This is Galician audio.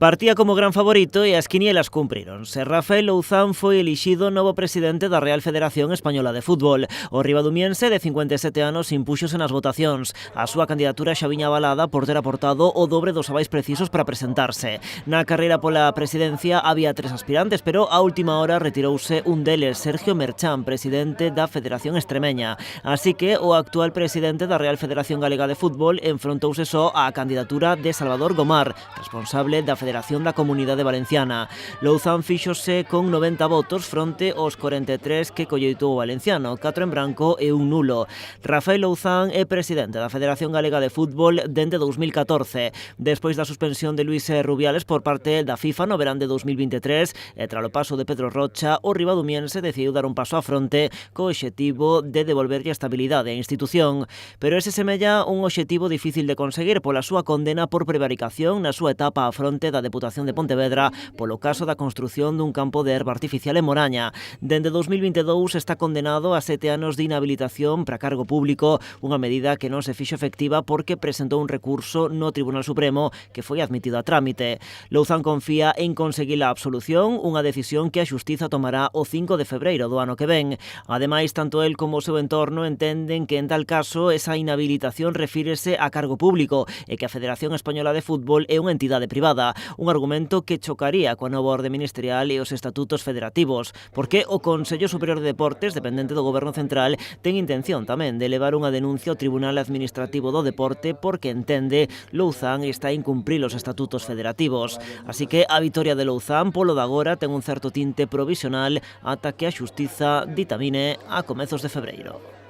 Partía como gran favorito e as quinielas cumprironse. Rafael Louzán foi elixido novo presidente da Real Federación Española de Fútbol. O ribadumiense de 57 anos impúxose nas votacións. A súa candidatura xa viña avalada por ter aportado o dobre dos avais precisos para presentarse. Na carreira pola presidencia había 3 aspirantes, pero a última hora retirouse un deles, Sergio Merchán, presidente da Federación Extremeña. Así que o actual presidente da Real Federación Galega de Fútbol enfrontouse só á candidatura de Salvador Gomar, responsable da Federación da Comunidade Valenciana. Louzán fíxose con 90 votos fronte aos 43 que colleitou o valenciano, 4 en branco e un nulo. Rafael Louzán é presidente da Federación Galega de Fútbol dende 2014. Despois da suspensión de Luis Rubiales por parte da FIFA no verán de 2023 e tras o paso de Pedro Rocha, o ribadumiense decidiu dar un paso á fronte co obxectivo de devolverlle a estabilidade á institución. Pero ese semella un obxectivo difícil de conseguir pola súa condena por prevaricación na súa etapa á fronte da Deputación de Pontevedra polo caso da construción dun campo de herba artificial en Moraña. Dende 2022 está condenado a 7 anos de inhabilitación para cargo público, unha medida que non se fixo efectiva porque presentou un recurso no Tribunal Supremo que foi admitido a trámite. Louzán confía en conseguir a absolución, unha decisión que a Xustiza tomará o 5 de febreiro do ano que ven. Ademais, tanto el como o seu entorno entenden que en tal caso esa inhabilitación refírese a cargo público e que a Federación Española de Fútbol é unha entidade privada. Un argumento que chocaría coa nova orde ministerial e os estatutos federativos, porque o Consello Superior de Deportes, dependente do Goberno Central, ten intención tamén de levar unha denuncia ao Tribunal Administrativo do Deporte porque entende Louzán está a incumprir os estatutos federativos. Así que a vitoria de Louzán polo de agora ten un certo tinte provisional ata que a Xustiza ditamine a comezos de febreiro.